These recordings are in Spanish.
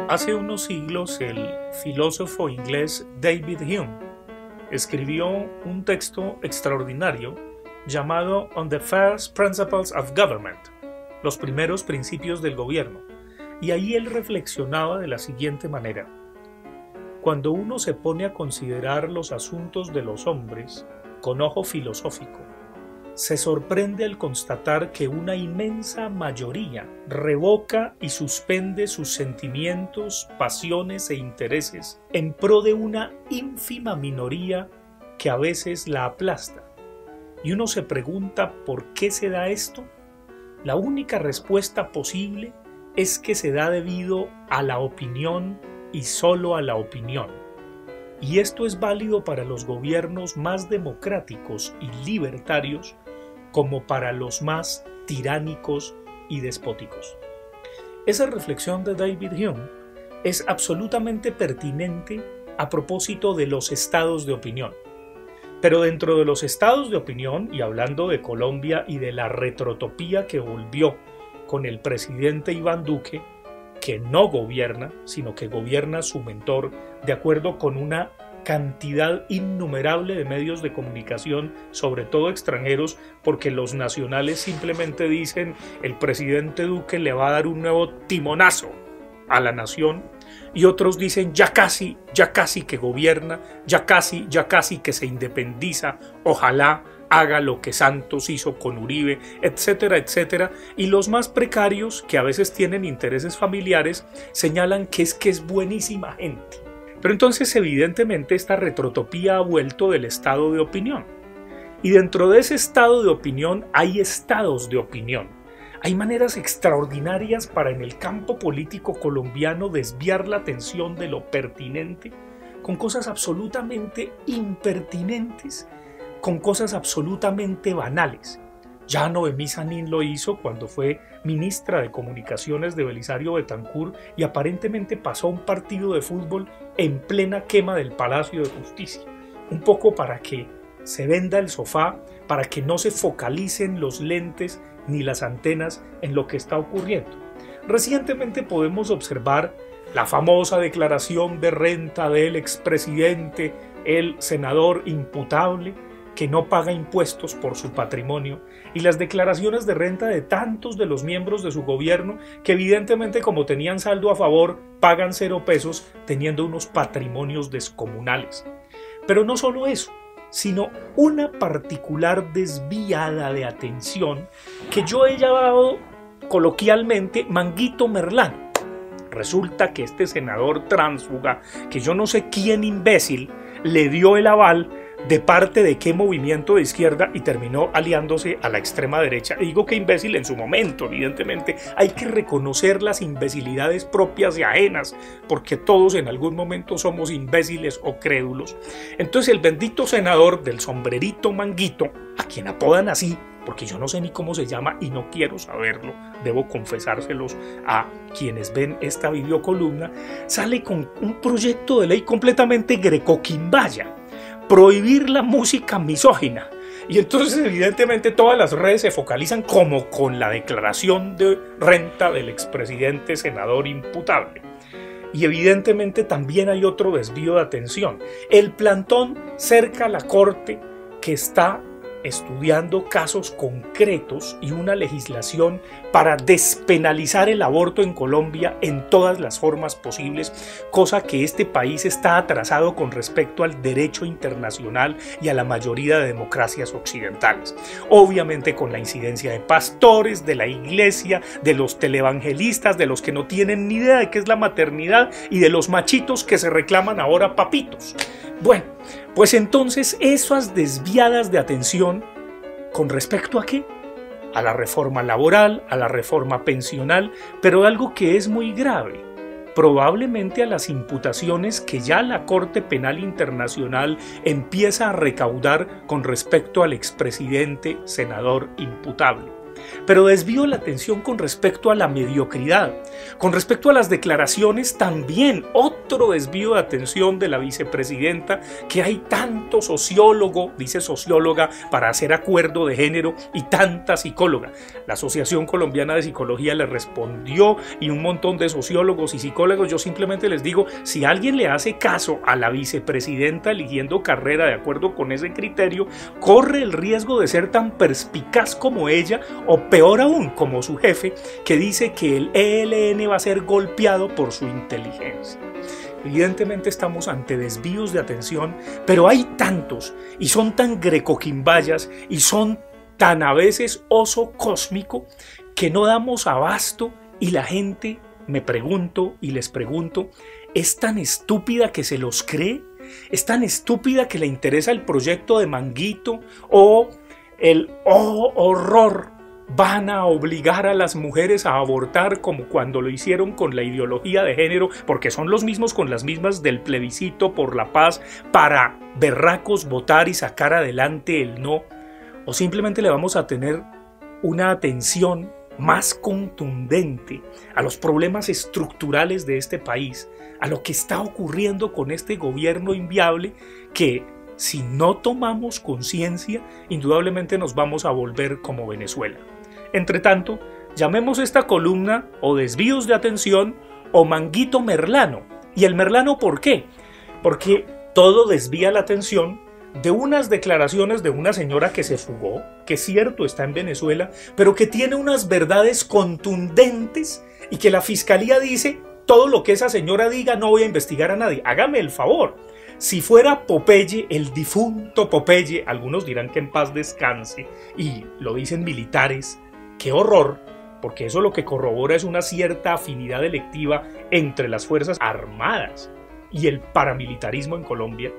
Hace unos siglos el filósofo inglés David Hume escribió un texto extraordinario llamado On the First Principles of Government, los primeros principios del gobierno, y ahí él reflexionaba de la siguiente manera: cuando uno se pone a considerar los asuntos de los hombres con ojo filosófico, se sorprende al constatar que una inmensa mayoría revoca y suspende sus sentimientos, pasiones e intereses en pro de una ínfima minoría que a veces la aplasta. Y uno se pregunta ¿por qué se da esto? La única respuesta posible es que se da debido a la opinión y solo a la opinión. Y esto es válido para los gobiernos más democráticos y libertarios como para los más tiránicos y despóticos. Esa reflexión de David Hume es absolutamente pertinente a propósito de los estados de opinión. Pero dentro de los estados de opinión, y hablando de Colombia y de la retrotopía que volvió con el presidente Iván Duque, que no gobierna, sino que gobierna su mentor, de acuerdo con una cantidad innumerable de medios de comunicación, sobre todo extranjeros, porque los nacionales simplemente dicen el presidente Duque le va a dar un nuevo timonazo a la nación, y otros dicen ya casi que gobierna, ya casi que se independiza, ojalá haga lo que Santos hizo con Uribe, etcétera, etcétera, y los más precarios, que a veces tienen intereses familiares, señalan que es buenísima gente. Pero entonces evidentemente esta retrotopía ha vuelto del estado de opinión. Y dentro de ese estado de opinión hay estados de opinión. Hay maneras extraordinarias para en el campo político colombiano desviar la atención de lo pertinente con cosas absolutamente impertinentes, con cosas absolutamente banales. Ya Noemí Sanín lo hizo cuando fue ministra de Comunicaciones de Belisario Betancur y aparentemente pasó un partido de fútbol en plena quema del Palacio de Justicia. Un poco para que se venda el sofá, para que no se focalicen los lentes ni las antenas en lo que está ocurriendo. Recientemente podemos observar la famosa declaración de renta del expresidente, el senador imputable, que no paga impuestos por su patrimonio, y las declaraciones de renta de tantos de los miembros de su gobierno que evidentemente, como tenían saldo a favor, pagan 0 pesos teniendo unos patrimonios descomunales. Pero no solo eso, sino una particular desviada de atención que yo he llamado coloquialmente Manguito Merlán. Resulta que este senador tránsfuga, que yo no sé quién imbécil le dio el aval de parte de qué movimiento de izquierda y terminó aliándose a la extrema derecha. Y digo que imbécil en su momento, evidentemente. Hay que reconocer las imbecilidades propias y ajenas, porque todos en algún momento somos imbéciles o crédulos. Entonces el bendito senador del sombrerito Manguito, a quien apodan así, porque yo no sé ni cómo se llama y no quiero saberlo, debo confesárselos a quienes ven esta videocolumna, sale con un proyecto de ley completamente grecoquimbaya: prohibir la música misógina. Y entonces evidentemente todas las redes se focalizan como con la declaración de renta del expresidente senador imputable. Y evidentemente también hay otro desvío de atención: el plantón cerca a la Corte, que está estudiando casos concretos y una legislación para despenalizar el aborto en Colombia en todas las formas posibles, cosa que este país está atrasado con respecto al derecho internacional y a la mayoría de democracias occidentales. Obviamente con la incidencia de pastores, de la iglesia, de los televangelistas, de los que no tienen ni idea de qué es la maternidad y de los machitos que se reclaman ahora papitos. Bueno, pues entonces esas desviadas de atención, ¿con respecto a qué? A la reforma laboral, a la reforma pensional, pero algo que es muy grave, probablemente a las imputaciones que ya la Corte Penal Internacional empieza a recaudar con respecto al expresidente senador imputable. Pero desvío la atención con respecto a la mediocridad, con respecto a las declaraciones también, otro desvío de atención de la vicepresidenta, que hay tanto sociólogo, dice socióloga, para hacer acuerdo de género y tanta psicóloga. La Asociación Colombiana de Psicología le respondió y un montón de sociólogos y psicólogos. Yo simplemente les digo, si alguien le hace caso a la vicepresidenta eligiendo carrera de acuerdo con ese criterio, corre el riesgo de ser tan perspicaz como ella, o peor aún, como su jefe, que dice que el ELN va a ser golpeado por su inteligencia. Evidentemente estamos ante desvíos de atención, pero hay tantos, y son tan grecoquimbayas, y son tan a veces oso cósmico, que no damos abasto, y la gente, me pregunto y les pregunto, ¿es tan estúpida que se los cree? ¿Es tan estúpida que le interesa el proyecto de Manguito? ¿O el horror, van a obligar a las mujeres a abortar como cuando lo hicieron con la ideología de género, porque son los mismos con las mismas del plebiscito por la paz, para berracos votar y sacar adelante el no? ¿O simplemente le vamos a tener una atención más contundente a los problemas estructurales de este país, a lo que está ocurriendo con este gobierno inviable, que si no tomamos conciencia, indudablemente nos vamos a volver como Venezuela? Entre tanto, llamemos esta columna o desvíos de atención o Manguito Merlano. ¿Y el Merlano por qué? Porque todo desvía la atención de unas declaraciones de una señora que se fugó, que es cierto está en Venezuela, pero que tiene unas verdades contundentes y que la fiscalía dice, todo lo que esa señora diga no voy a investigar a nadie. Hágame el favor. Si fuera Popeye, el difunto Popeye, algunos dirán que en paz descanse, y lo dicen militares, ¡qué horror! Porque eso lo que corrobora es una cierta afinidad electiva entre las Fuerzas Armadas y el paramilitarismo en Colombia.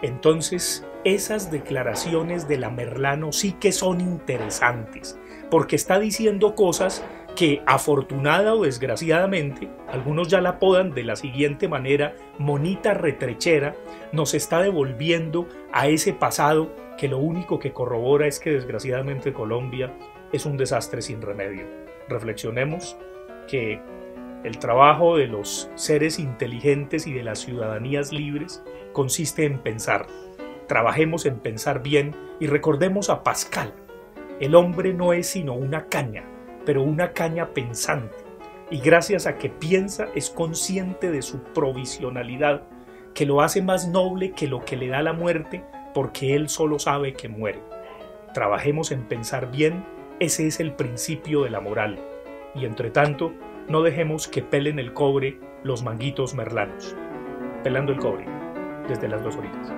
Entonces, esas declaraciones de la Merlano sí que son interesantes, porque está diciendo cosas que, afortunada o desgraciadamente, algunos ya la apodan de la siguiente manera, monita retrechera, nos está devolviendo a ese pasado que lo único que corrobora es que desgraciadamente Colombia es un desastre sin remedio. Reflexionemos que el trabajo de los seres inteligentes y de las ciudadanías libres consiste en pensar. Trabajemos en pensar bien y recordemos a Pascal. El hombre no es sino una caña, pero una caña pensante. Y gracias a que piensa es consciente de su provisionalidad, que lo hace más noble que lo que le da la muerte, porque él solo sabe que muere. Trabajemos en pensar bien, ese es el principio de la moral. Y entre tanto, no dejemos que pelen el cobre los manguitos merlanos. Pelando el cobre, desde las 2 orillas.